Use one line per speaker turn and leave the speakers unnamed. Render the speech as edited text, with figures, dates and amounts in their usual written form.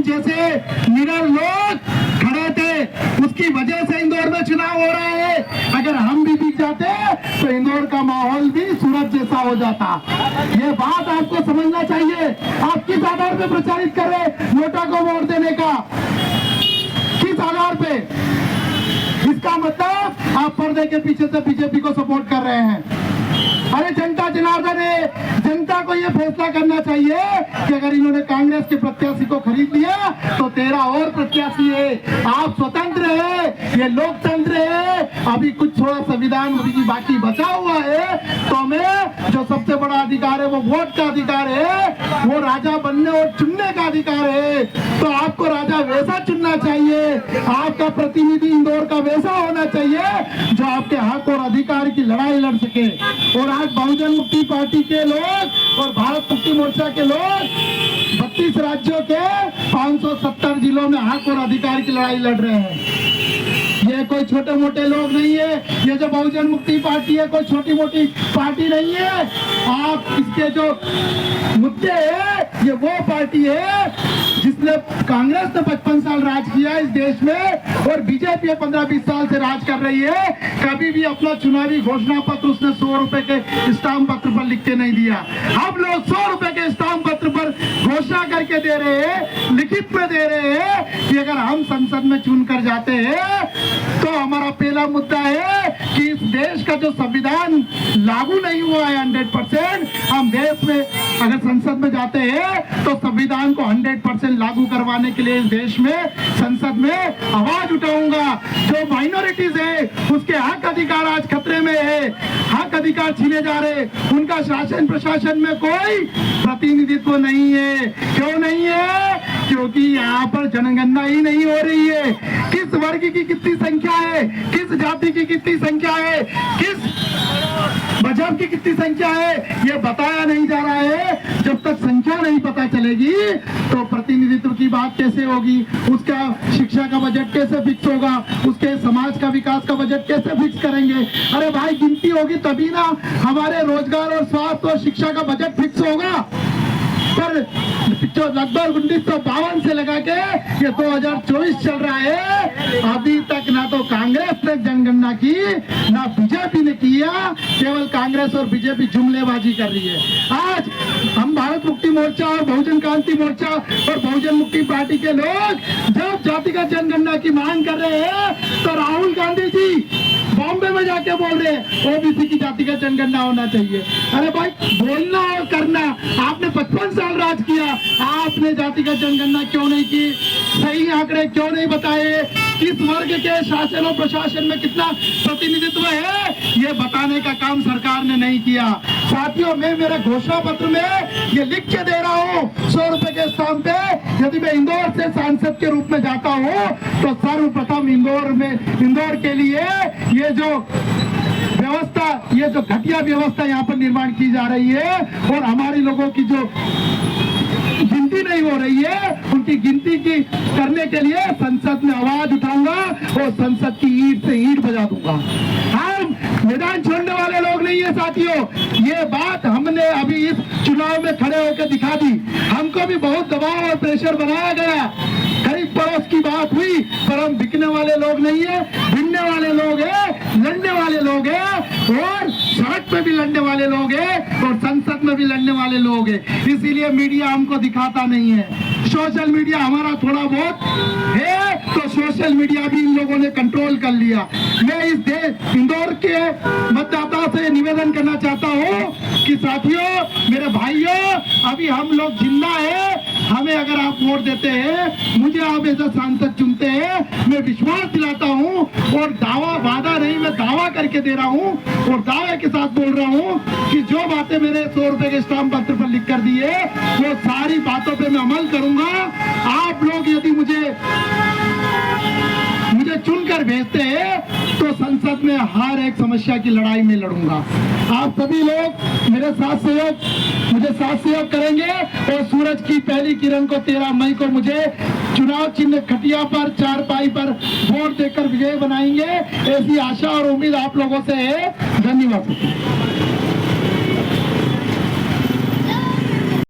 पीछे से निडर लोग खड़े थे, उसकी वजह से इंदौर में चुनाव हो रहा है। अगर हम भी जीत जाते तो इंदौर का माहौल भी सूरत जैसा हो जाता। ये बात आपको समझना चाहिए। आप किस आधार पे प्रचारित कर रहे नोटा को वोट देने का, किस आधार पे? इसका मतलब आप पर्दे के पीछे से बीजेपी को सपोर्ट कर रहे हैं। अरे जनता जनार्दन है, जनता को ये फैसला करना चाहिए कि अगर इन्होंने कांग्रेस के प्रत्याशी को खरीद लिया तो 13 और प्रत्याशी है। आप स्वतंत्र है, ये लोकतंत्र है। अभी कुछ थोड़ा संविधान की बाकी बचा हुआ है, तो हमें जो सबसे बड़ा अधिकार है वो वोट का अधिकार है, वो राजा बनने और चुनने का अधिकार है। तो आपको राजा वैसा चुनना चाहिए, आपका प्रतिनिधि इंदौर का वैसा होना चाहिए जो आपके हक और अधिकार की लड़ाई लड़ सके। और आज बहुजन मुक्ति पार्टी के लोग और भारत मुक्ति मोर्चा के लोग 32 राज्यों के 570 जिलों में हक और अधिकार की लड़ाई लड़ रहे हैं। ये कोई छोटे मोटे लोग नहीं है। ये जो बहुजन मुक्ति पार्टी है कोई छोटी मोटी पार्टी नहीं है। आप इसके जो मुद्दे है, ये वो पार्टी है जिसने कांग्रेस ने 55 साल राज किया इस देश में, और बीजेपी 15-20 साल से राज कर रही है। कभी भी अपना चुनावी घोषणा पत्र उसने 100 रुपए के स्टाम्प पत्र पर लिख के नहीं दिया। हम लोग 100 रुपए के स्टाम्प पत्र पर घोषणा करके दे रहे हैं, लिखित में दे रहे हैं कि अगर हम संसद में चुन कर जाते हैं तो हमारा पहला मुद्दा है कि इस देश का जो संविधान लागू नहीं हुआ है 100%, हम देश में अगर संसद में जाते हैं तो संविधान को 100% लागू करवाने के लिए इस देश में संसद में आवाज उठाऊंगा। जो माइनॉरिटीज है उसके हक अधिकार आज खतरे में है, हक अधिकार छीने जा रहे, उनका शासन प्रशासन में कोई प्रतिनिधित्व नहीं है। क्यों नहीं है? क्योंकि यहाँ पर जनगणना ही नहीं हो रही है। किस वर्ग की कितनी संख्या है, किस जाति की कितनी संख्या है, किस मजहब की कितनी संख्या है, ये बताया नहीं जा रहा है। जब तक संख्या नहीं पता चलेगी तो प्रतिनिधित्व की बात कैसे होगी, उसका शिक्षा का बजट कैसे फिक्स होगा, उसके समाज का विकास का बजट कैसे फिक्स करेंगे? अरे भाई गिनती होगी तभी ना हमारे रोजगार और स्वास्थ्य और शिक्षा का बजट फिक्स होगा। पर लगभग 1952 से लगा के ये 2024 चल रहा है, अभी तक ना तो कांग्रेस ने जनगणना की ना बीजेपी ने किया। केवल कांग्रेस और बीजेपी जुमलेबाजी कर रही है। आज हम भारत मुक्ति मोर्चा और बहुजन क्रांति मोर्चा और बहुजन मुक्ति पार्टी के लोग जब जातिगत जनगणना की मांग कर रहे हैं तो राहुल गांधी जी बॉम्बे में जाके बोल रहे हैं ओबीसी की जातिगत जनगणना होना चाहिए। अरे भाई बोलना और करना, आपने 55 साल राज किया, आपने जातिगत जनगणना क्यों नहीं की? सही आंकड़े क्यों नहीं बताए? किस वर्ग के शासन और प्रशासन में कितना प्रतिनिधित्व है, ये बताने का काम सरकार ने नहीं किया। साथियों, मैं मेरे घोषणा पत्र में ये लिख के दे रहा हूँ 100 रुपए के स्टाम्प पे, यदि मैं इंदौर से सांसद के रूप में जाता हूँ तो सर्वप्रथम इंदौर के लिए ये जो व्यवस्था, ये जो घटिया व्यवस्था यहाँ पर निर्माण की जा रही है और हमारे लोगों की जो गिनती नहीं हो रही है, उनकी गिनती की करने के लिए संसद में आवाज उठाऊंगा और संसद की ईंट से ईंट बजा दूंगा। हम मैदान छोड़ने वाले लोग नहीं है साथियों। ये बात हमने अभी इस चुनाव में खड़े होकर दिखा दी। हमको भी बहुत दबाव और प्रेशर बनाया गया, गरीब पड़ोस की बात हुई, पर हम बिकने वाले लोग नहीं है, भिड़ने वाले लोग हैं, लड़ने वाले लोग हैं, और सड़क पे भी लड़ने वाले लोग हैं और संसद में भी लड़ने वाले लोग हैं। इसीलिए मीडिया हमको दिखाता नहीं है। सोशल मीडिया हमारा थोड़ा बहुत है तो सोशल मीडिया भी इन लोगों ने कंट्रोल कर लिया। मैं इस देश इंदौर के मतदाता से निवेदन करना चाहता हूँ कि साथियों, मेरे भाइयों, अभी हम लोग जिंदा है। हमें अगर आप वोट देते हैं, मुझे आप ऐसा सांसद चुनते हैं, मैं विश्वास दिलाता हूँ और दावा वादा नहीं, मैं दावा करके दे रहा हूँ और दावे के साथ बोल रहा हूँ कि जो बातें मैंने 100 रुपए के स्टाम्प पत्र पर लिख कर दी है वो सारी बातों पे मैं अमल करूंगा। आप लोग यदि मुझे चुनकर भेजते हैं तो संसद में हर एक समस्या की लड़ाई में लड़ूंगा। आप सभी लोग मेरे मुझे साथ सहयोग करेंगे और सूरज की पहली किरण को 13 मई को मुझे चुनाव चिन्ह खटिया पर, चारपाई पर वोट देकर विजय बनाएंगे। ऐसी आशा और उम्मीद आप लोगों से है। धन्यवाद।